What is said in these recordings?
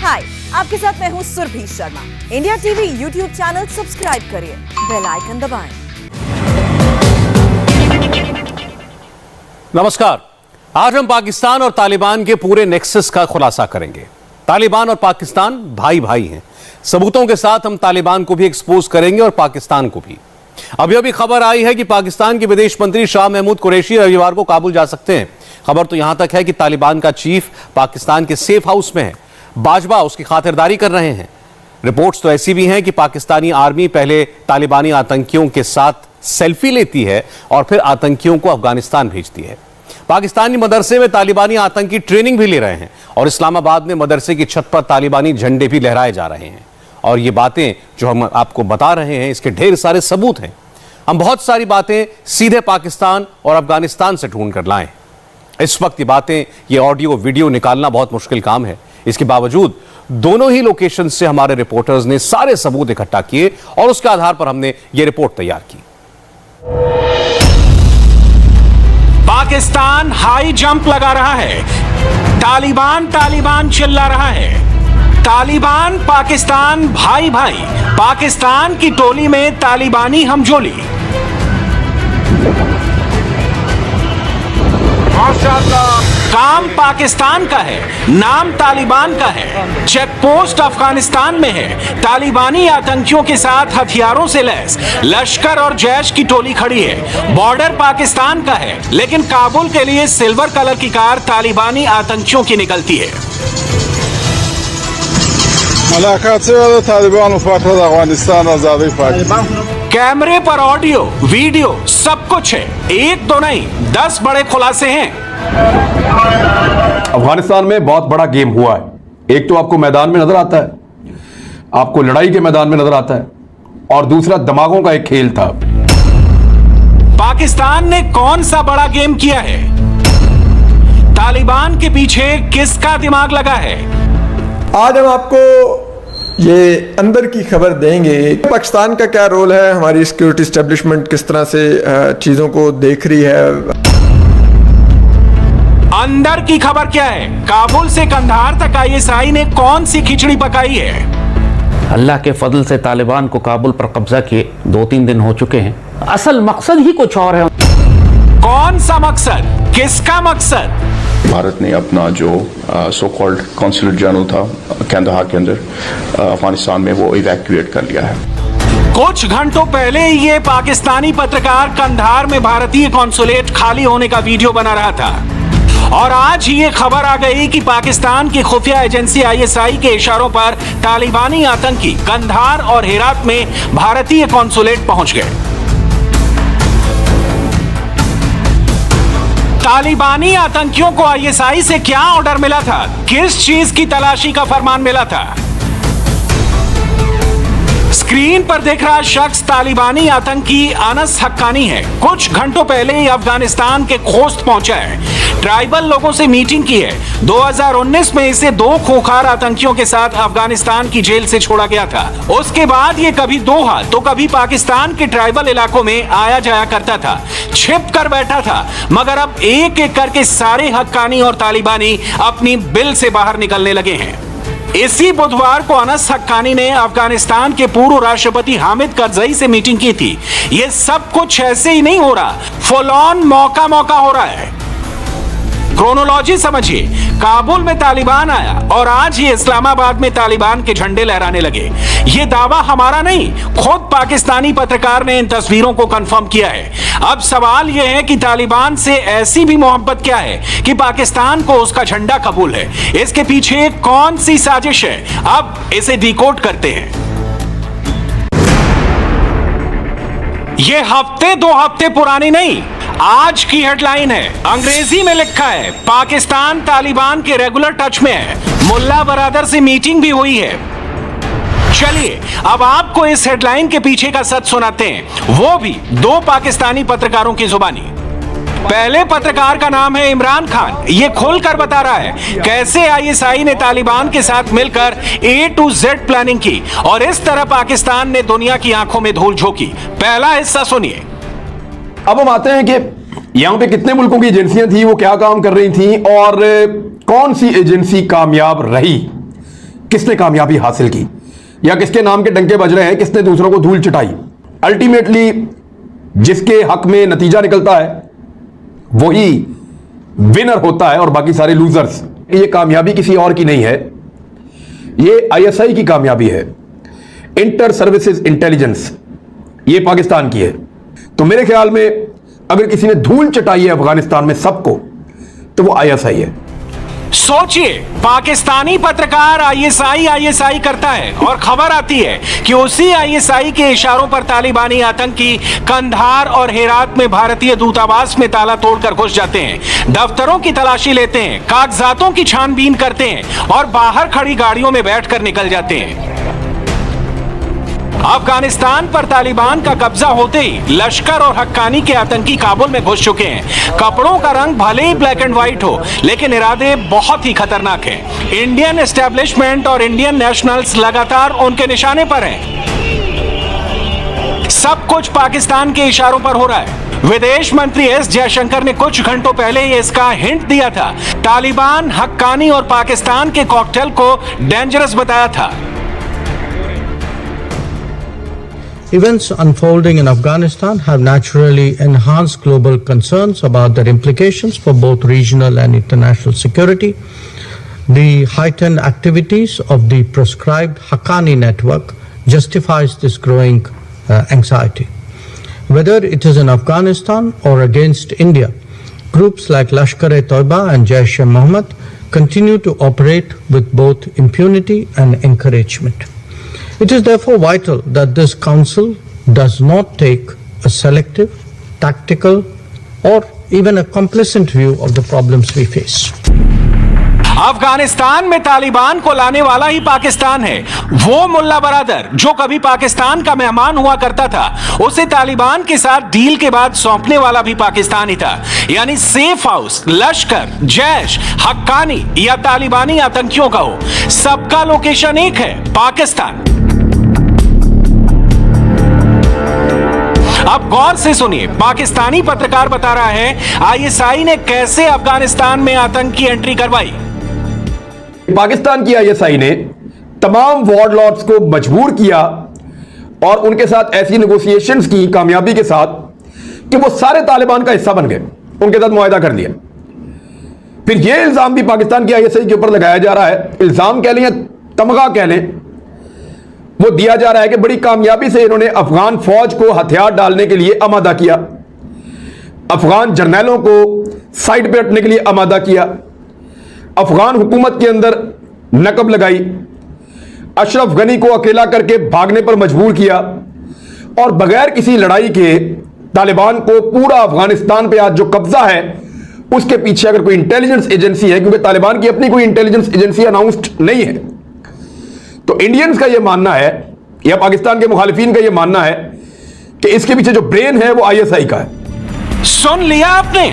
आपके साथ मैं हूं Surbhi Sharma. India TV YouTube channel subscribe करिए, बेल आइकन दबाएं। नमस्कार। आज हम पाकिस्तान और तालिबान के पूरे नेक्सस का खुलासा करेंगे। तालिबान और पाकिस्तान भाई भाई हैं। सबूतों के साथ हम तालिबान को भी एक्सपोज करेंगे और पाकिस्तान को भी। अभी खबर आई है कि पाकिस्तान के विदेश मंत्री शाह महमूद कुरैशी रविवार को काबुल जा सकते हैं। खबर तो यहां तक है कि तालिबान का चीफ पाकिस्तान के सेफ हाउस में है। बाजवा उसकी खातिरदारी कर रहे हैं। रिपोर्ट्स तो ऐसी भी हैं कि पाकिस्तानी आर्मी पहले तालिबानी आतंकियों के साथ सेल्फी लेती है और फिर आतंकियों को अफगानिस्तान भेजती है। पाकिस्तानी मदरसे में तालिबानी आतंकी ट्रेनिंग भी ले रहे हैं और इस्लामाबाद में मदरसे की छत पर तालिबानी झंडे भी लहराए जा रहे हैं। और ये बातें जो हम आपको बता रहे हैं, इसके ढेर सारे सबूत हैं। हम बहुत सारी बातें सीधे पाकिस्तान और अफगानिस्तान से ढूंढ कर लाए। इस वक्त ये बातें, ये ऑडियो वीडियो निकालना बहुत मुश्किल काम है। इसके बावजूद दोनों ही लोकेशन से हमारे रिपोर्टर्स ने सारे सबूत इकट्ठा किए और उसके आधार पर हमने ये रिपोर्ट तैयार की। पाकिस्तान हाई जंप लगा रहा है। तालिबान तालिबान चिल्ला रहा है। तालिबान पाकिस्तान भाई भाई। पाकिस्तान की टोली में तालिबानी हमजोली। काम पाकिस्तान का है, नाम तालिबान का है। चेक पोस्ट अफगानिस्तान में है। तालिबानी आतंकियों के साथ हथियारों से लैस लश्कर और जैश की टोली खड़ी है। बॉर्डर पाकिस्तान का है, लेकिन काबुल के लिए सिल्वर कलर की कार तालिबानी आतंकियों की निकलती है। कैमरे पर ऑडियो वीडियो सब कुछ है। एक तो नहीं, 10 बड़े खुलासे हैं। अफगानिस्तान में बहुत बड़ा गेम हुआ है। एक तो आपको मैदान में नजर आता है, आपको लड़ाई के मैदान में नजर आता है, और दूसरा दिमागों का एक खेल था। पाकिस्तान ने कौन सा बड़ा गेम किया है? तालिबान के पीछे किसका दिमाग लगा है? आज हम आपको ये अंदर की खबर देंगे। पाकिस्तान का क्या रोल है, हमारी सिक्योरिटी एस्टेब्लिशमेंट किस तरह से चीजों को देख रही है। अंदर की खबर क्या है? काबुल से कंधार तक आईएसआई ने कौन सी खिचड़ी पकाई है? अल्लाह के फजल से तालिबान को काबुल पर कब्जा किए 2-3 दिन हो चुके हैं। असल मकसद ही कुछ और है। कौन सा मकसद? किसका मकसद? भारत ने अपना जो सो कॉल्ड कॉन्सुलेट जनरल था कंधार के अंदर अफगानिस्तान में, वो इवैक्यूएट कर लिया है। कुछ घंटों पहले ये पाकिस्तानी पत्रकार कंधार में भारतीय कॉन्सुलेट खाली होने का वीडियो बना रहा था। और आज ये खबर आ गई कि पाकिस्तान की खुफिया एजेंसी आईएसआई के इशारों पर तालिबानी आतंकी कंधार और हेरात में भारतीय कॉन्सुलेट पहुंच गए। तालिबानी आतंकियों को आईएसआई से क्या ऑर्डर मिला था? किस चीज की तलाशी का फरमान मिला था? स्क्रीन पर देख रहा शख्स तालिबानी आतंकी अनस हक्कानी है। कुछ घंटों पहले ही अफगानिस्तान के खोस्त पहुंचा है। ट्राइबल लोगों से मीटिंग की है। 2019 में इसे 2 खूंखार आतंकियों के साथ अफगानिस्तान की जेल से छोड़ा गया था। उसके बाद ये कभी दोहा तो कभी पाकिस्तान के ट्राइबल इलाकों में आया जाया करता था, छिप कर बैठा था। मगर अब एक एक करके सारे हक्कानी और तालिबानी अपनी बिल से बाहर निकलने लगे हैं। इसी बुधवार को अनस हक्कानी ने अफगानिस्तान के पूर्व राष्ट्रपति हामिद करजई से मीटिंग की थी। यह सब कुछ ऐसे ही नहीं हो रहा, फुल ऑन मौका हो रहा है। क्रोनोलॉजी समझिए। काबुल में तालिबान आया और आज ही इस्लामाबाद में तालिबान के झंडे लहराने लगे। ये दावा हमारा नहीं, खुद पाकिस्तानी पत्रकार ने इन तस्वीरों को कंफर्म किया है। अब सवाल यह है कि तालिबान से ऐसी भी मोहब्बत क्या है कि पाकिस्तान को उसका झंडा कबूल है? इसके पीछे कौन सी साजिश है? अब इसे डिकोड करते हैं। ये हफ्ते 2 हफ्ते पुरानी नहीं, आज की हेडलाइन है। अंग्रेजी में लिखा है, पाकिस्तान तालिबान के रेगुलर टच में है। मुल्ला बरादर से मीटिंग भी हुई है। चलिए अब आपको इस हेडलाइन के पीछे का सच सुनाते हैं, वो भी 2 पाकिस्तानी पत्रकारों की जुबानी। पहले पत्रकार का नाम है इमरान खान। ये खुलकर बता रहा है कैसे आईएसआई ने तालिबान के साथ मिलकर A to Z प्लानिंग की और इस तरह पाकिस्तान ने दुनिया की आंखों में धूल झोंकी। पहला हिस्सा सुनिए। अब हम आते हैं कि यहां पे कितने मुल्कों की एजेंसियां थी, वो क्या काम कर रही थी और कौन सी एजेंसी कामयाब रही। किसने कामयाबी हासिल की या किसके नाम के डंके बज रहे हैं, किसने दूसरों को धूल चटाई। अल्टीमेटली जिसके हक में नतीजा निकलता है वही विनर होता है और बाकी सारे लूजर्स। ये कामयाबी किसी और की नहीं है, ये आईएसआई की कामयाबी है, इंटर सर्विसेज इंटेलिजेंस, ये पाकिस्तान की है। तो मेरे ख्याल में अगर किसी ने धूल चटाई है अफगानिस्तान में सबको, तो वो आईएसआई है। सोचिए, पाकिस्तानी पत्रकार आईएसआई करता है और खबर आती है कि उसी आईएसआई के इशारों पर तालिबानी आतंकी कंधार और हेरात में भारतीय दूतावास में ताला तोड़कर घुस जाते हैं, दफ्तरों की तलाशी लेते हैं, कागजातों की छानबीन करते हैं और बाहर खड़ी गाड़ियों में बैठकर निकल जाते हैं। अफगानिस्तान पर तालिबान का कब्जा होते ही लश्कर और हक्कानी के आतंकी काबुल में घुस चुके हैं। कपड़ों का रंग भले ही ब्लैक एंड व्हाइट हो, लेकिन इरादे बहुत ही खतरनाक हैं। इंडियन एस्टेब्लिशमेंट और इंडियन नेशनल्स लगातार उनके निशाने पर हैं। सब कुछ पाकिस्तान के इशारों पर हो रहा है। विदेश मंत्री एस जयशंकर ने कुछ घंटों पहले ही इसका हिंट दिया था। तालिबान, हक्कानी और पाकिस्तान के कॉकटेल को डेंजरस बताया था। Events unfolding in Afghanistan have naturally enhanced global concerns about their implications for both regional and international security. The heightened activities of the proscribed Haqqani network justifies this growing anxiety. Whether it is in Afghanistan or against India, groups like Lashkar-e-Toiba and Jaish-e-Mohammed continue to operate with both impunity and encouragement. It is therefore vital that this council does not take a selective, tactical, or even a complacent view of the problems we face. Afghanistan में तालिबान को लाने वाला ही पाकिस्तान है। वो मुल्ला बरादर जो कभी पाकिस्तान का मेहमान हुआ करता था, उसे तालिबान के साथ डील के बाद सौंपने वाला भी पाकिस्तान ही था। यानी सेफ हाउस लश्कर, जैश, हक्कानी या तालिबानी आतंकियों का हो, सबका लोकेशन एक है, पाकिस्तान। अब गौर से सुनिए, पाकिस्तानी पत्रकार बता रहा है आईएसआई ने कैसे अफगानिस्तान में आतंक की एंट्री करवाई। पाकिस्तान की आईएसआई ने तमाम वॉरलॉर्ड्स को मजबूर किया और उनके साथ ऐसी नेगोशिएशंस की कामयाबी के साथ कि वो सारे तालिबान का हिस्सा बन गए, उनके साथ मुआहदा कर लिया। फिर यह इल्जाम भी पाकिस्तान की आईएसआई के ऊपर लगाया जा रहा है, इल्जाम कह लें या तमगा कह लें, वो दिया जा रहा है कि बड़ी कामयाबी से इन्होंने अफगान फौज को हथियार डालने के लिए आमादा किया, अफगान जर्नैलों को साइड पे हटने के लिए आमादा किया, अफगान हुकूमत के अंदर नकब लगाई, अशरफ गनी को अकेला करके भागने पर मजबूर किया और बगैर किसी लड़ाई के तालिबान को पूरा अफगानिस्तान पे आज जो कब्जा है उसके पीछे अगर कोई इंटेलिजेंस एजेंसी है, क्योंकि तालिबान की अपनी कोई इंटेलिजेंस एजेंसी अनाउंस्ड नहीं है, तो इंडियंस का यह मानना है या पाकिस्तान के मुखालिफिन का यह मानना है कि इसके पीछे जो ब्रेन है वो आईएसआई का है। सुन लिया आपने,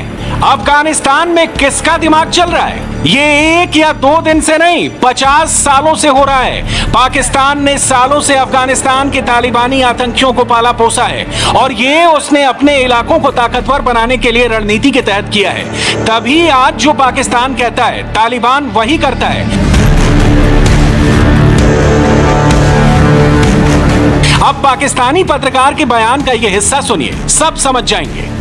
अफगानिस्तान में किसका दिमाग चल रहा है? ये 1 या 2 दिन से नहीं, 50 सालों से हो रहा है। पाकिस्तान ने सालों से अफगानिस्तान के तालिबानी आतंकियों को पाला पोसा है और ये उसने अपने इलाकों को ताकतवर बनाने के लिए रणनीति के तहत किया है। तभी आज जो पाकिस्तान कहता है तालिबान वही करता है। अब पाकिस्तानी पत्रकार के बयान का यह हिस्सा सुनिए, सब समझ जाएंगे।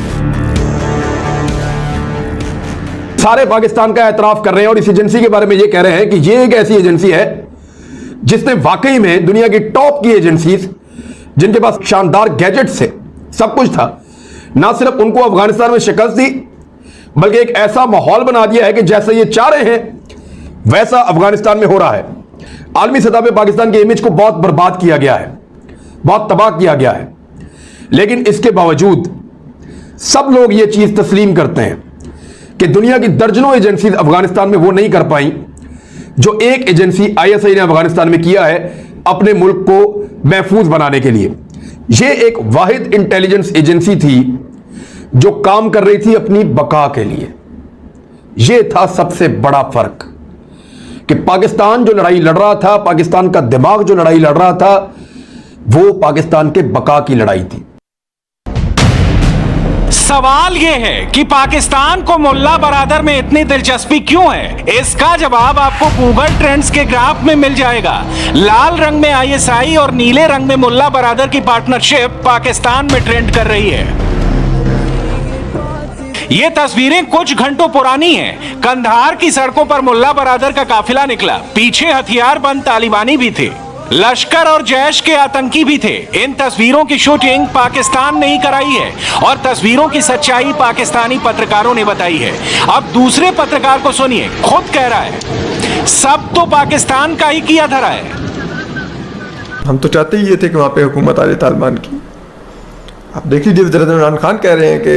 सारे पाकिस्तान का एतराफ कर रहे हैं और इस एजेंसी के बारे में ये कह रहे हैं कि ये एक ऐसी एजेंसी है जिसने वाकई में दुनिया की टॉप की एजेंसीज, जिनके पास शानदार गैजेट्स से सब कुछ था, ना सिर्फ उनको अफगानिस्तान में शिकस्त दी बल्कि एक ऐसा माहौल बना दिया है कि जैसा ये चाह रहे हैं वैसा अफगानिस्तान में हो रहा है। आलमी सतह पर पाकिस्तान की इमेज को बहुत बर्बाद किया गया है, बहुत तबाह किया गया है, लेकिन इसके बावजूद सब लोग ये चीज तस्लीम करते हैं कि दुनिया की दर्जनों एजेंसी अफगानिस्तान में वो नहीं कर पाई जो एक एजेंसी आईएसआई ने अफगानिस्तान में किया है अपने मुल्क को महफूज बनाने के लिए। ये एक वाहिद इंटेलिजेंस एजेंसी थी जो काम कर रही थी अपनी बका के लिए। यह था सबसे बड़ा फर्क कि पाकिस्तान जो लड़ाई लड़ रहा था, पाकिस्तान का दिमाग जो लड़ाई लड़ रहा था, वो पाकिस्तान के बका की लड़ाई थी। सवाल ये है कि पाकिस्तान को मुल्ला बरादर में इतनी दिलचस्पी क्यों है? इसका जवाब आपको गूगल ट्रेंड्स के ग्राफ में मिल जाएगा। लाल रंग में आईएसआई और नीले रंग में मुल्ला बरादर की पार्टनरशिप पाकिस्तान में ट्रेंड कर रही है। ये तस्वीरें कुछ घंटों पुरानी हैं। कंधार की सड़कों पर मुल्ला बरादर का काफिला निकला। पीछे हथियारबंद तालिबानी भी थे, लश्कर और जैश के आतंकी भी थे। इन तस्वीरों की शूटिंग पाकिस्तान ने ही कराई है और तस्वीरों की सच्चाई पाकिस्तानी पत्रकारों ने बताई है। अब दूसरे पत्रकार को सुनिए, खुद कह रहा है सब तो पाकिस्तान का ही किया धरा है। हम तो चाहते ही ये थे कि वहाँ पे हुकूमत आ जाए तालिबान की। आप देख लीजिए, वज़ीर आज़म इमरान खान कह रहे हैं कि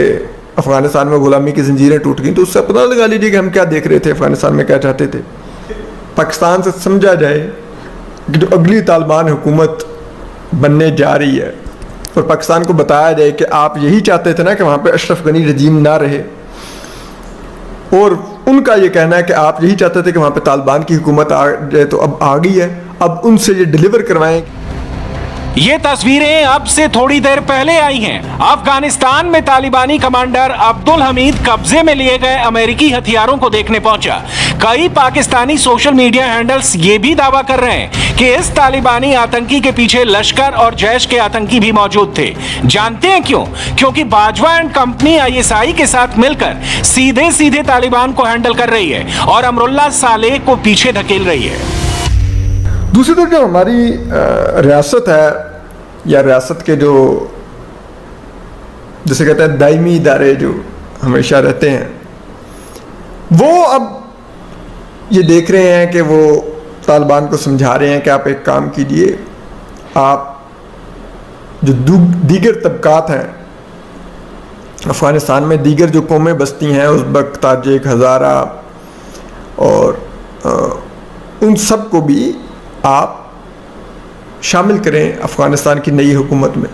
अफगानिस्तान में गुलामी की जंजीरें टूट गई, तो उससे पता लगा लीजिए कि हम क्या देख रहे थे, अफगानिस्तान में क्या चाहते थे। पाकिस्तान से समझा जाए कि जो अगली तालिबान हुकूमत बनने जा रही है, और पाकिस्तान को बताया जाए कि आप यही चाहते थे ना कि वहाँ पे अशरफ गनी रजीम ना रहे, और उनका ये कहना है कि आप यही चाहते थे कि वहाँ पे तालिबान की हुकूमत आ जाए, तो अब आ गई है, अब उनसे ये डिलीवर करवाएं। ये तस्वीरें अब से थोड़ी देर पहले आई हैं। अफगानिस्तान में तालिबानी कमांडर अब्दुल हमीद कब्जे में लिए गए अमेरिकी हथियारों को देखने पहुंचा। कई पाकिस्तानी सोशल मीडिया हैंडल्स ये भी दावा कर रहे हैं कि इस तालिबानी आतंकी के पीछे लश्कर और जैश के आतंकी भी मौजूद थे। जानते हैं क्यों? क्योंकि बाजवा एंड कंपनी आईएसआई के साथ मिलकर सीधे सीधे तालिबान को हैंडल कर रही है और अमरुल्लाह सालेह को पीछे धकेल रही है। दूसरी तरफ जो हमारी रियासत है, या रियासत के जो जैसे कहते हैं दायमी इदारे जो हमेशा रहते हैं, वो अब ये देख रहे हैं कि वो तालिबान को समझा रहे हैं कि आप एक काम कीजिए, आप जो दीगर तबकात हैं अफ़गानिस्तान में, दीगर जो कौमें बसती हैं, उज़्बक, ताजिक, हज़ारा, और उन सब को भी आप शामिल करें अफ़गानिस्तान की नई हुकूमत में।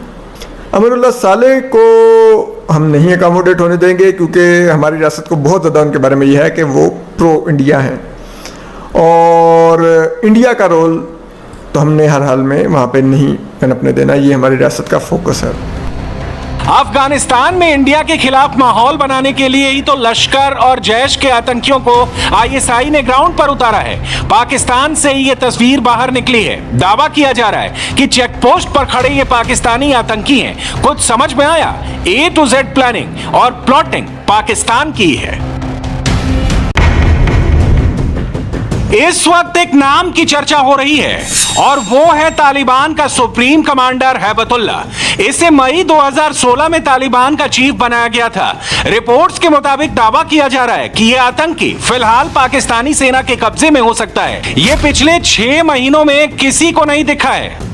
अमरुल्लाह सालेह को हम नहीं अकोमोडेट होने देंगे, क्योंकि हमारी रियासत को बहुत ज़्यादा उनके बारे में यह है कि वो प्रो इंडिया हैं, और इंडिया का रोल तो हमने हर हाल में वहाँ पे नहीं पनपने देना। ये हमारी रियासत का फोकस है। अफगानिस्तान में इंडिया के खिलाफ माहौल बनाने के लिए ही तो लश्कर और जैश के आतंकियों को आईएसआई ने ग्राउंड पर उतारा है। पाकिस्तान से ही ये तस्वीर बाहर निकली है। दावा किया जा रहा है कि चेक पोस्ट पर खड़े ये पाकिस्तानी आतंकी हैं। कुछ समझ में आया? A to Z प्लानिंग और प्लॉटिंग पाकिस्तान की है। इस वक्त एक नाम की चर्चा हो रही है और वो है तालिबान का सुप्रीम कमांडर हैबतुल्लाह। इसे मई 2016 में तालिबान का चीफ बनाया गया था। रिपोर्ट्स के मुताबिक दावा किया जा रहा है कि यह आतंकी फिलहाल पाकिस्तानी सेना के कब्जे में हो सकता है। यह पिछले 6 महीनों में किसी को नहीं दिखा है।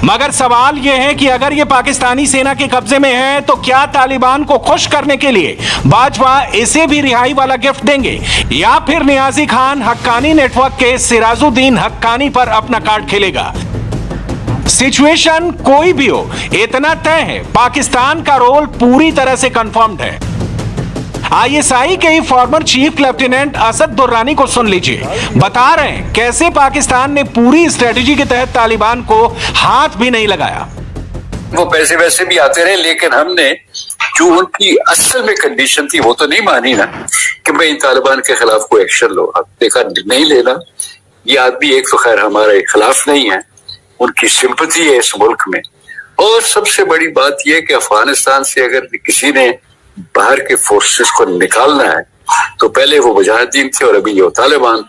मगर सवाल यह है कि अगर ये पाकिस्तानी सेना के कब्जे में है तो क्या तालिबान को खुश करने के लिए बाजवा इसे भी रिहाई वाला गिफ्ट देंगे, या फिर नियाजी खान हक्कानी नेटवर्क के सिराजुद्दीन हक्कानी पर अपना कार्ड खेलेगा? सिचुएशन कोई भी हो, इतना तय है पाकिस्तान का रोल पूरी तरह से कंफर्म्ड है। आईएसआई के ही former chief lieutenant Asad Durrani को सुन लीजिए, बता रहे हैं कैसे पाकिस्तान ने पूरी स्ट्रेटेजी के तहत तालिबान को हाथ भी नहीं लगाया। वो पैसे वैसे भी आते रहे, लेकिन हमने जो उनकी असल में कंडीशन थी वो तो नहीं मानी ना कि भाई तालिबान के खिलाफ कोई एक्शन लो। अब देखा नहीं लेना। ये आदमी एक तो खैर हमारे खिलाफ नहीं है, उनकी सिंपैथी है इस मुल्क में। और सबसे बड़ी बात यह कि अफगानिस्तान से अगर किसी ने बाहर के फोर्सेस को निकालना है तो पहले वो मुजाहिदीन थे और अभी ये तालिबान।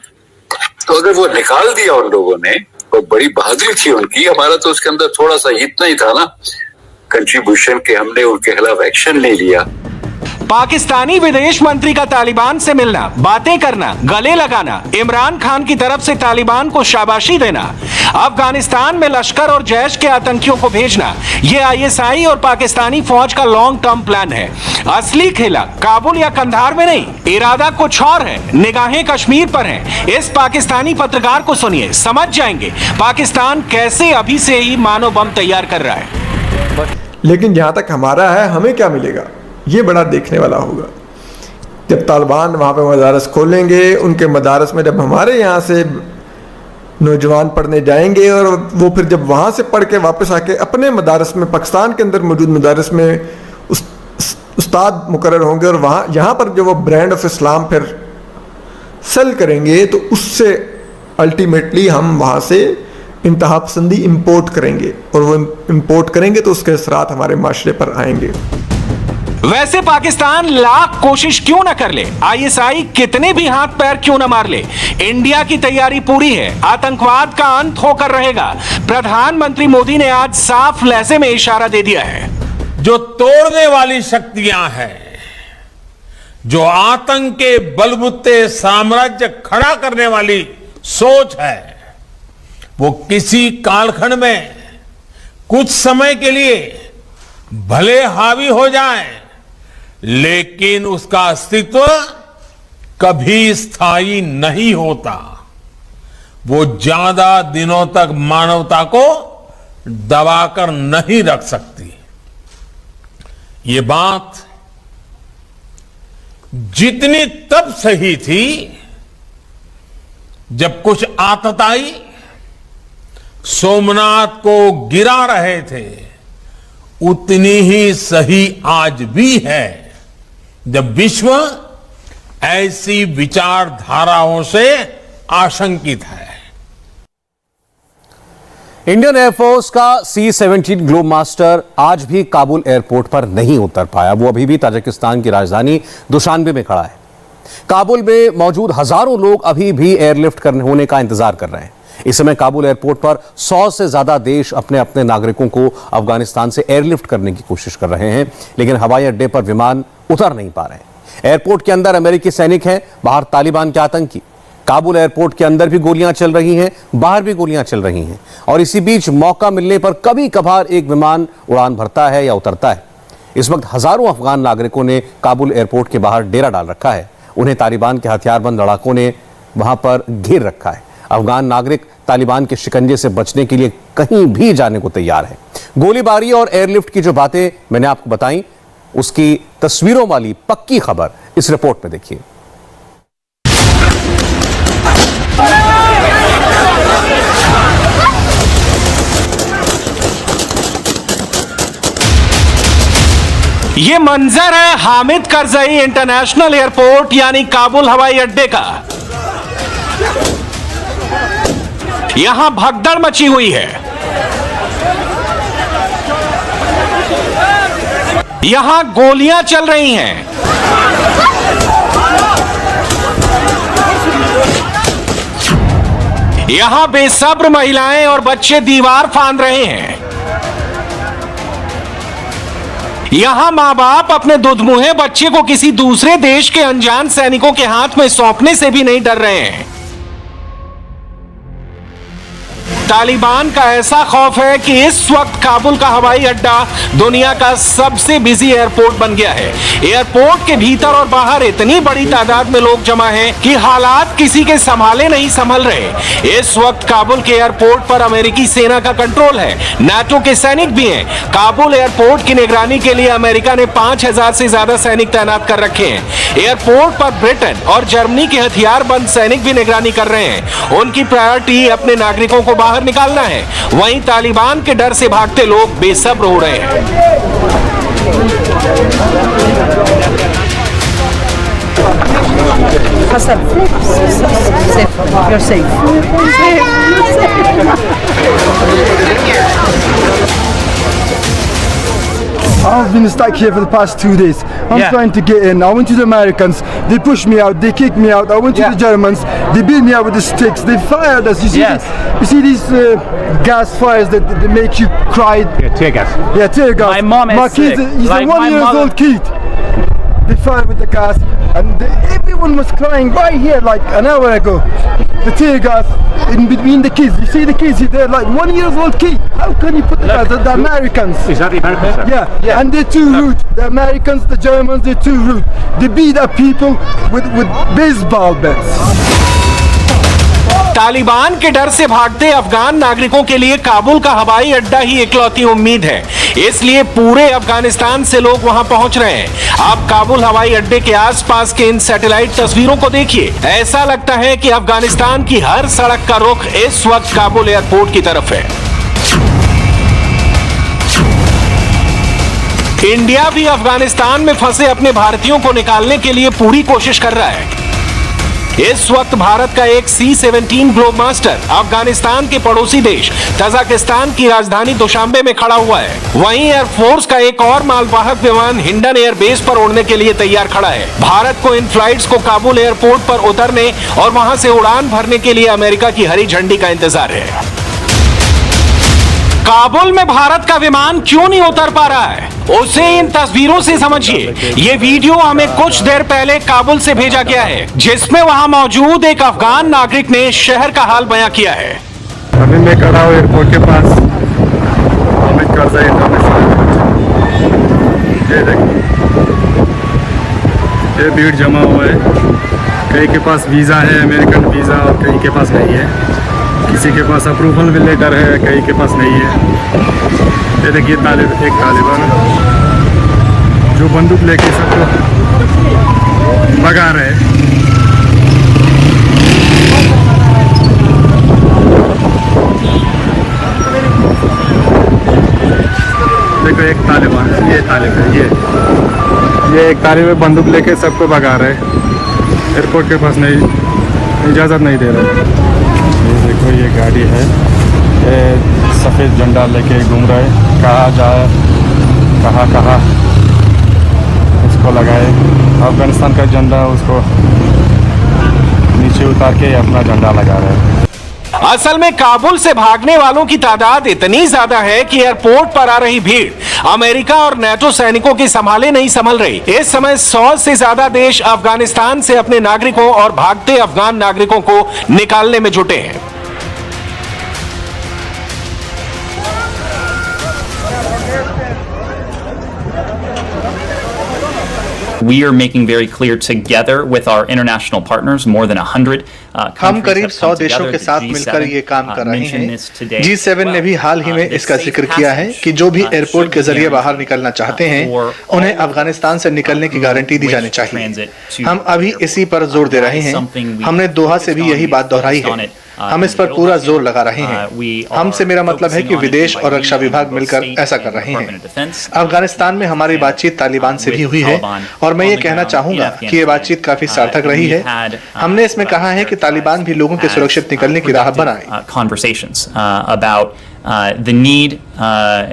तो अगर वो निकाल दिया उन लोगों ने, तो बड़ी बहादुरी थी उनकी। हमारा तो उसके अंदर थोड़ा सा इतना ही था ना कंट्रीब्यूशन के हमने उनके खिलाफ एक्शन नहीं लिया। पाकिस्तानी विदेश मंत्री का तालिबान से मिलना, बातें करना, गले लगाना, इमरान खान की तरफ से तालिबान को शाबाशी देना, अफगानिस्तान में लश्कर और जैश के आतंकियों को भेजना, यह आईएसआई और पाकिस्तानी फौज का लॉन्ग टर्म प्लान है। असली खेला काबुल या कंधार में नहीं, इरादा कुछ और है, निगाहें कश्मीर पर हैं। इस पाकिस्तानी पत्रकार को सुनिए, समझ जाएंगे पाकिस्तान कैसे अभी से ही मानव बम तैयार कर रहा है। लेकिन जहाँ तक हमारा है, हमें क्या मिलेगा ये बड़ा देखने वाला होगा। जब तालिबान वहाँ पे मदारस खोलेंगे, उनके मदारस में जब हमारे यहाँ से नौजवान पढ़ने जाएंगे और वो फिर जब वहाँ से पढ़ के वापस आके अपने मदारस में, पाकिस्तान के अंदर मौजूद मदारस में उस उस्ताद मुकर्रर होंगे और वहाँ यहाँ पर जो वो ब्रांड ऑफ इस्लाम फिर सेल करेंगे, तो उससे अल्टीमेटली हम वहाँ से इंतहा पसंदी इम्पोर्ट करेंगे, और वो इम्पोर्ट करेंगे तो उसके असरात हमारे माशरे पर आएंगे। वैसे पाकिस्तान लाख कोशिश क्यों ना कर ले, आईएसआई कितने भी हाथ पैर क्यों ना मार ले, इंडिया की तैयारी पूरी है, आतंकवाद का अंत होकर रहेगा। प्रधानमंत्री मोदी ने आज साफ लहजे में इशारा दे दिया है। जो तोड़ने वाली शक्तियां हैं, जो आतंक के बलबूते साम्राज्य खड़ा करने वाली सोच है, वो किसी कालखंड में कुछ समय के लिए भले हावी हो जाए, लेकिन उसका अस्तित्व कभी स्थायी नहीं होता। वो ज्यादा दिनों तक मानवता को दबाकर नहीं रख सकती। ये बात जितनी तब सही थी जब कुछ आतताई सोमनाथ को गिरा रहे थे, उतनी ही सही आज भी है जब विश्व ऐसी विचारधाराओं से आशंकित है। इंडियन एयरफोर्स का C-17 ग्लोब मास्टर आज भी काबुल एयरपोर्ट पर नहीं उतर पाया। वो अभी भी ताजिकिस्तान की राजधानी दुशानबे में खड़ा है। काबुल में मौजूद हजारों लोग अभी भी एयरलिफ्ट होने का इंतजार कर रहे हैं। इस समय काबुल एयरपोर्ट पर 100 से ज्यादा देश अपने अपने नागरिकों को अफगानिस्तान से एयरलिफ्ट करने की कोशिश कर रहे हैं, लेकिन हवाई अड्डे पर विमान उतर नहीं पा रहे। एयरपोर्ट के अंदर अमेरिकी सैनिक हैं, बाहर तालिबान के आतंकी। काबुल एयरपोर्ट के अंदर भी गोलियां चल रही हैं, बाहर भी गोलियां चल रही हैं, और इसी बीच मौका मिलने पर कभी कभार एक विमान उड़ान भरता है या उतरता है। इस वक्त हजारों अफगान नागरिकों ने काबुल एयरपोर्ट के बाहर डेरा डाल रखा है। उन्हें तालिबान के हथियारबंद लड़ाकों ने वहां पर घेर रखा है। अफगान नागरिक तालिबान के शिकंजे से बचने के लिए कहीं भी जाने को तैयार है। गोलीबारी और एयरलिफ्ट की जो बातें मैंने आपको बताई, उसकी तस्वीरों वाली पक्की खबर इस रिपोर्ट में देखिए। ये मंजर है हामिद करजई इंटरनेशनल एयरपोर्ट यानी काबुल हवाई अड्डे का। यहां भगदड़ मची हुई है। यहां गोलियां चल रही हैं। यहां बेसब्र महिलाएं और बच्चे दीवार फांद रहे हैं। यहां मां बाप अपने दुधमुहे बच्चे को किसी दूसरे देश के अनजान सैनिकों के हाथ में सौंपने से भी नहीं डर रहे हैं। तालिबान का ऐसा खौफ है कि इस वक्त काबुल का हवाई अड्डा दुनिया का सबसे बिजी एयरपोर्ट बन गया है। एयरपोर्ट के भीतर और बाहर इतनी बड़ी तादाद में लोग जमा हैं कि हालात किसी के संभाले नहीं संभल रहे। इस वक्त काबुल के एयरपोर्ट पर अमेरिकी सेना का कंट्रोल है, नाटो के सैनिक भी हैं। काबुल एयरपोर्ट की निगरानी के लिए अमेरिका ने 5000 से ज्यादा सैनिक तैनात कर रखे हैं। एयरपोर्ट पर ब्रिटेन और जर्मनी के हथियारबंद सैनिक भी निगरानी कर रहे हैं। उनकी प्रायोरिटी अपने नागरिकों को बाहर निकालना है। वहीं तालिबान के डर से भागते लोग बेसब्र हो रहे हैं। I've been stuck here for the past 2 days. I'm trying to get in. I went to the Americans. They pushed me out. They kicked me out. I went to the Germans. They beat me out with the sticks. They fired us. You see these gas fires that they make you cry. Yeah, tear gas. Yeah, tear gas. My mom is kid, sick. he's Like a 1-year-old kid. They fired with the gas, and everyone was crying right here like an hour ago. The tear gas in between the kids. You see the kids? They're like 1-year-old kid. How can you put the gas? The Americans. Is that the Americans? Yeah, and they're too rude. The Americans, the Germans, they're too rude. They beat up people with baseball bats. Taliban के डर से भागते अफगान नागरिकों के लिए काबुल का हवाई अड्डा ही इकलौती उम्मीद है। इसलिए पूरे अफगानिस्तान से लोग वहां पहुंच रहे हैं। आप काबुल हवाई अड्डे के आसपास के इन सैटेलाइट तस्वीरों को देखिए। ऐसा लगता है कि अफगानिस्तान की हर सड़क का रुख इस वक्त काबुल एयरपोर्ट की तरफ है। इंडिया भी अफगानिस्तान में फंसे अपने भारतीयों को निकालने के लिए पूरी कोशिश कर रहा है। इस वक्त भारत का एक C-17 ग्लोब मास्टर अफगानिस्तान के पड़ोसी देश तजाकिस्तान की राजधानी दुशांबे में खड़ा हुआ है। वहीं एयरफोर्स का एक और मालवाहक विमान हिंडन एयरबेस पर उड़ने के लिए तैयार खड़ा है। भारत को इन फ्लाइट्स को काबुल एयरपोर्ट पर उतरने और वहां से उड़ान भरने के लिए अमेरिका की हरी झंडी का इंतजार है। काबुल में भारत का विमान क्यों नहीं उतर पा रहा है, उसे इन तस्वीरों से समझिए। ये वीडियो हमें कुछ देर पहले काबुल से भेजा गया है, जिसमें वहां मौजूद एक अफगान नागरिक ने शहर का हाल बयां किया है। अभी मैं खड़ा हूँ एयरपोर्ट के पास, हामिद करज़ई इंटरनेशनल। ये देखिए, ये भीड़ जमा हुआ है। कई के पास वीज़ा है, अमेरिकन वीज़ा, और कई के पास नहीं है। किसी के पास अप्रूवल भी लेटर है, कई के पास नहीं है। ये देखिए एक तालिबान जो बंदूक लेके सबको भगा रहे हैं। देखो एक तालिबान, ये एक तालिबान बंदूक लेके सबको भगा रहे हैं। एयरपोर्ट के पास नहीं, इजाज़त नहीं दे रहे। देखो ये गाड़ी है, सफ़ेद झंडा लेके घूम रहे, कहाँ जाए कहाँ इसको लगाए। अफगानिस्तान का झंडा उसको नीचे उतार के अपना झंडा लगा रहे हैं। असल में काबुल से भागने वालों की तादाद इतनी ज्यादा है कि एयरपोर्ट पर आ रही भीड़ अमेरिका और नेटो सैनिकों की संभाले नहीं संभल रही। इस समय 100 से ज्यादा देश अफगानिस्तान से अपने नागरिकों और भागते अफगान नागरिकों को निकालने में जुटे हैं। We are making very clear together with our international partners, more than 100 हम करीब 100 देशों के साथ मिलकर ये काम कर रहे हैं। G7 ने भी हाल ही में इसका जिक्र किया है कि जो भी एयरपोर्ट के जरिए बाहर निकलना चाहते हैं, उन्हें अफगानिस्तान से निकलने की गारंटी दी जानी चाहिए। हम अभी इसी पर जोर दे रहे हैं। हमने दोहा से भी यही बात दोहराई है। हम इस पर पूरा जोर लगा रहे हैं। हमसे मेरा मतलब है कि विदेश और रक्षा विभाग मिलकर ऐसा कर रहे हैं। अफगानिस्तान में हमारी बातचीत तालिबान से भी हुई है और मैं ये कहना चाहूंगा कि ये बातचीत काफी सार्थक रही है। हमने इसमें कहा है कि तालिबान भी लोगों के सुरक्षित निकलने की राह बनाए। Conversations about the need,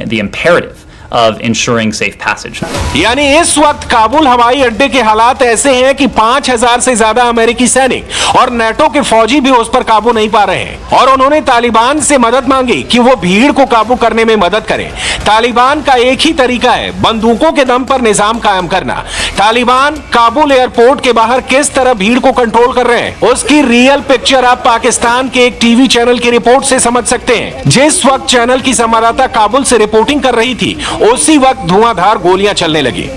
the imperative of ensuring safe passage. यानी इस वक्त काबुल हवाई अड्डे के हालात ऐसे हैं कि 5000 से ज्यादा अमेरिकी सैनिक और नेटो के फौजी भी उस पर काबू नहीं पा रहे हैं और उन्होंने तालिबान से मदद मांगी कि वो भीड़ को काबू करने में मदद करें। तालिबान का एक ही तरीका है, बंदूकों के दम पर निजाम कायम करना। तालिबान काबुल एयरपोर्ट के बाहर किस तरह भीड़ को कंट्रोल कर रहे हैं, उसकी रियल पिक्चर आप पाकिस्तान के एक टीवी चैनल की रिपोर्ट से समझ सकते हैं। जिस वक्त चैनल की संवाददाता काबुल से रिपोर्टिंग कर रही थी, उसी वक्त धुआंधार गोलियां चलने लगी।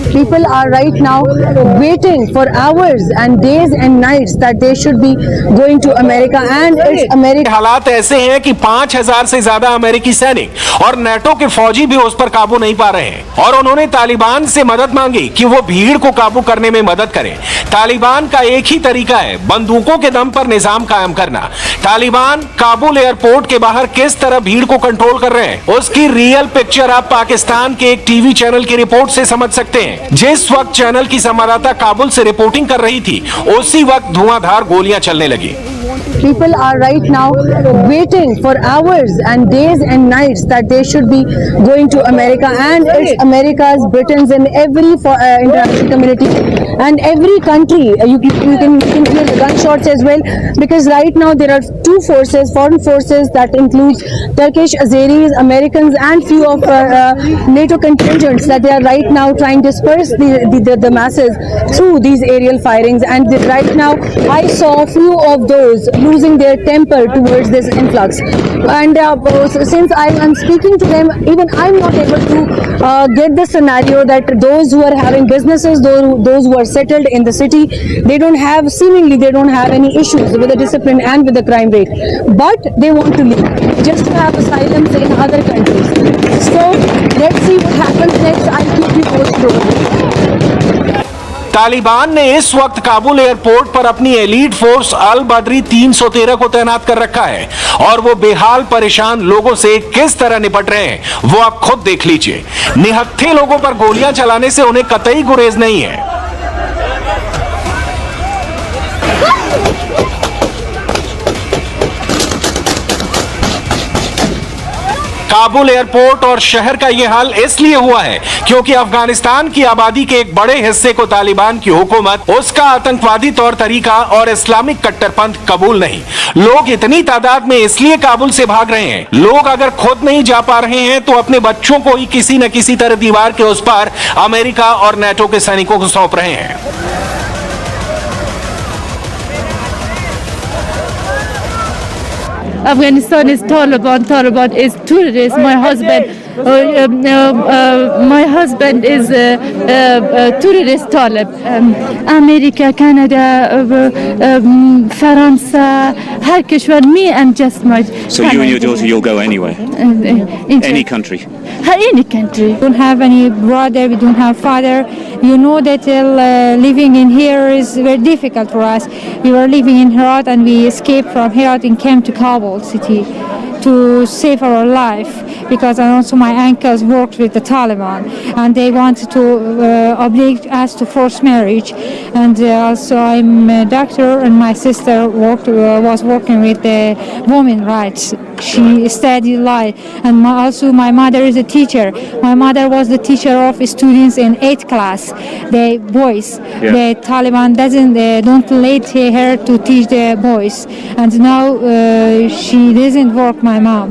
People are right now waiting for hours and days and nights that they should be going to America and it's America. हालात ऐसे हैं कि 5000 से ज्यादा अमेरिकी सैनिक और नेटो के फौजी भी उस पर काबू नहीं पा रहे हैं और उन्होंने तालिबान से मदद मांगी कि वो भीड़ को काबू करने में मदद करें। तालिबान का एक ही तरीका है, बंदूकों के दम पर निजाम कायम करना। तालिबान काबुल एयरपोर्ट के बाहर किस तरह भीड़ को कंट्रोल कर रहे हैं, उसकी रियल पिक्चर आप पाकिस्तान के एक टीवी चैनल की रिपोर्ट से समझ सकते हैं। जिस वक्त चैनल की संवाददाता काबुल से रिपोर्टिंग कर रही थी, उसी वक्त धुआंधार गोलियां चलने लगी। People are right now waiting for hours and days and nights that they should be going to America and it's America's, Britain's and every international community and every country. You can hear the gunshots as well because right now there are two forces, foreign forces that includes Turkish, Azeris, Americans and few of NATO contingents that they are right now trying to disperse the masses through these aerial firings and right now I saw a few of those losing their temper towards this influx and since I am speaking to them, even I'm not able to get the scenario that those who are having businesses, those who are settled in the city, they don't have any issues with the discipline and with the crime rate, but they want to leave just to have asylum in other countries. So let's see what happens next. I'll keep you posted. Taliban ने इस वक्त Kabul airport पर अपनी elite force अल बदरी 313 को तैनात कर रखा है और वो बेहाल परेशान लोगों से किस तरह निपट रहे हैं वो आप खुद देख लीजिए। निहत्थे लोगों पर गोलियां चलाने से उन्हें कतई गुरेज नहीं है। काबुल एयरपोर्ट और शहर का यह हाल इसलिए हुआ है क्योंकि अफगानिस्तान की आबादी के एक बड़े हिस्से को तालिबान की हुकूमत, उसका आतंकवादी तौर तरीका और इस्लामिक कट्टरपंथ कबूल नहीं। लोग इतनी तादाद में इसलिए काबुल से भाग रहे हैं। लोग अगर खुद नहीं जा पा रहे हैं तो अपने बच्चों को ही किसी न किसी तरह दीवार के उस पार अमेरिका और नेटो के सैनिकों को सौंप रहे हैं। Afghanistan is Taliban. Taliban is terrorists. My husband is terrorist Talib. America, Canada, France, her kishwar, me and just my. So you and your daughter, you'll go anywhere? Any country? Any country. We don't have any brother. We don't have father. You know that living in here is very difficult for us. We were living in Herat and we escaped from Herat and came to Kabul city to save our life because also my uncles worked with the Taliban and they wanted to oblige us to forced marriage, and also I'm a doctor and my sister was working with the women rights. She studied law, and also my mother is a teacher. My mother was the teacher of students in 8th class, the boys. Yeah. The Taliban don't let her to teach the boys, and now she doesn't work. My mom.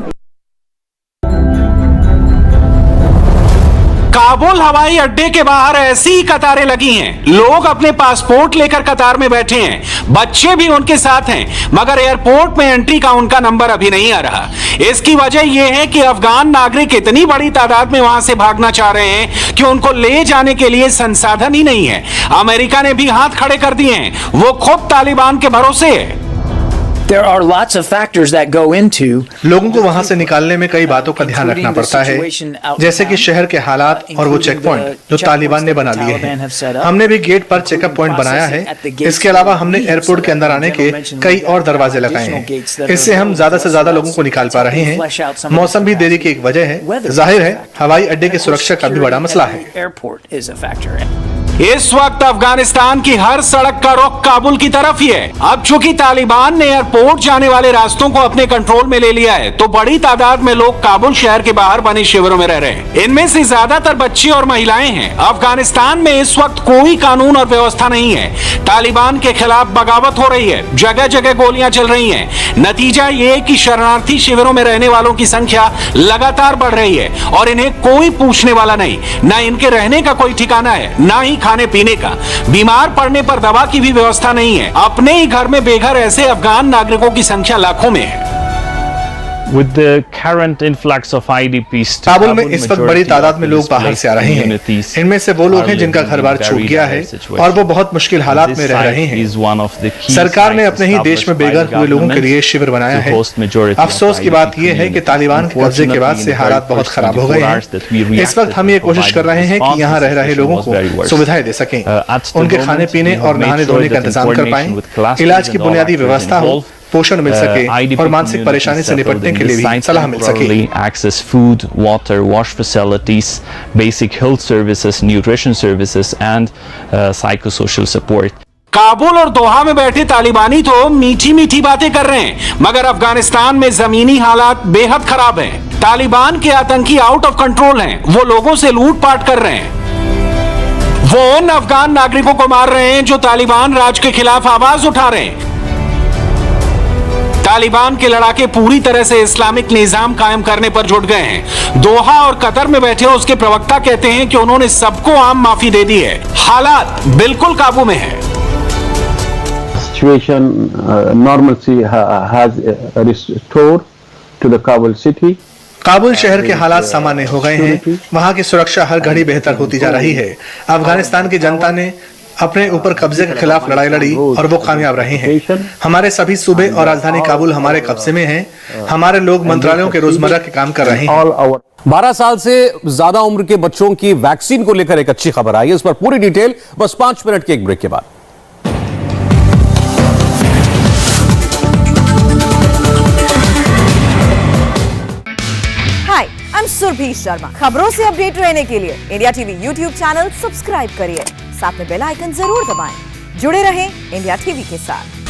Kabul हवाई अड्डे के बाहर ऐसी ही कतारें लगी हैं। लोग अपने पासपोर्ट लेकर कतार में बैठे हैं, बच्चे भी उनके साथ हैं, मगर एयरपोर्ट में एंट्री का उनका नंबर अभी नहीं आ रहा। इसकी वजह यह है कि अफगान नागरिक इतनी बड़ी तादाद में वहां से भागना चाह रहे हैं कि उनको ले जाने के लिए संसाधन ही नहीं है। अमेरिका ने भी हाथ खड़े कर दिए हैं, वो खुद तालिबान के भरोसे है। There are lots of factors that go into लोगों को वहां से निकालने में कई बातों का ध्यान रखना पड़ता है, जैसे कि शहर के हालात और वो चेक पॉइंट जो तालिबान ने बना लिए हैं। हमने भी गेट पर चेकअप पॉइंट बनाया है। इसके अलावा हमने एयरपोर्ट के अंदर आने के कई और दरवाजे लगाए हैं। इससे हम ज्यादा से ज्यादा लोगों को निकाल पा रहे हैं। मौसम भी देरी की एक वजह है। जाहिर है हवाई अड्डे की सुरक्षा का भी बड़ा मसला है। इस वक्त अफगानिस्तान की हर सड़क का रुख काबुल की तरफ ही है। अब चूंकि तालिबान ने एयरपोर्ट जाने वाले रास्तों को अपने कंट्रोल में ले लिया है तो बड़ी तादाद में लोग काबुल शहर के बाहर बने शिविरों में रह रहे हैं। इनमें से ज्यादातर बच्चे और महिलाएं हैं। अफगानिस्तान में इस वक्त कोई कानून और व्यवस्था नहीं है। तालिबान के खिलाफ बगावत हो रही है, जगह जगह गोलियां चल रही हैं। नतीजा ये कि शरणार्थी शिविरों में रहने वालों की संख्या लगातार बढ़ रही है और इन्हें कोई पूछने वाला नहीं। न इनके रहने का कोई ठिकाना है, न ही खाने पीने का। बीमार पड़ने पर दवा की भी व्यवस्था नहीं है। अपने ही घर में बेघर ऐसे अफगान नागरिकों की संख्या लाखों में है। With the current influx of IDPs, Kabul में इस वक्त बड़ी तादाद में लोग बाहर से आ रहे हैं। इनमें से वो लोग हैं जिनका घर बार छूट गया है और वो बहुत मुश्किल हालात में रह रहे हैं। सरकार ने अपने ही देश में बेघर हुए लोगों के लिए शिविर बनाया है। अफसोस की बात यह है कि तालिबान के कब्जे के बाद से हालात बहुत खराब हो गए हैं। इस वक्त हम ये कोशिश कर रहे हैं कि यहाँ रह रहे लोगों को सुविधाएं दे सकें, उनके खाने पीने और नहाने धोने का इंतजाम कर पाएं, इलाज की बुनियादी व्यवस्था हो, पोषण मिल सके और मानसिक परेशानी से निपटने के लिए भी सलाह मिल सके। Access food, water, wash facilities, basic health services, nutrition services and psychosocial support. Kabul और दोहा में बैठे तालिबानी तो मीठी मीठी बातें कर रहे हैं, मगर अफगानिस्तान में जमीनी हालात बेहद खराब हैं। तालिबान के आतंकी आउट ऑफ कंट्रोल हैं, वो लोगों से लूटपाट कर रहे हैं। वो उन अफगान नागरिकों को मार रहे हैं जो तालिबान राज के खिलाफ आवाज उठा रहे हैं। तालिबान के लड़ाके पूरी तरह से इस्लामिक निजाम कायम करने पर जुट गए हैं। दोहा और कतर में बैठे उसके प्रवक्ता कहते हैं कि उन्होंने सबको आम माफी दे दी है। हालात बिल्कुल काबू में है। Situation normalcy has restored to the Kabul city. Kabul शहर के हालात सामान्य हो गए हैं। वहां की सुरक्षा हर घड़ी बेहतर होती जा रही है। अफगानिस्तान की जनता ने अपने ऊपर कब्जे के खिलाफ लड़ाई लड़ी और वो कामयाब रहे हैं। हमारे सभी सूबे और राजधानी काबुल हमारे कब्जे में है। हमारे लोग मंत्रालयों के रोजमर्रा के काम कर रहे हैं। 12 साल से ज्यादा उम्र के बच्चों की वैक्सीन को लेकर एक अच्छी खबर आई है। इस पर पूरी डिटेल बस 5 मिनट के एक ब्रेक के बाद। हाय, आई एम सुरभि शर्मा। खबरों से अपडेट रहने के लिए India TV YouTube channel subscribe करिए, साथ में बेल आइकन जरूर दबाएं। जुड़े रहें इंडिया टीवी के साथ।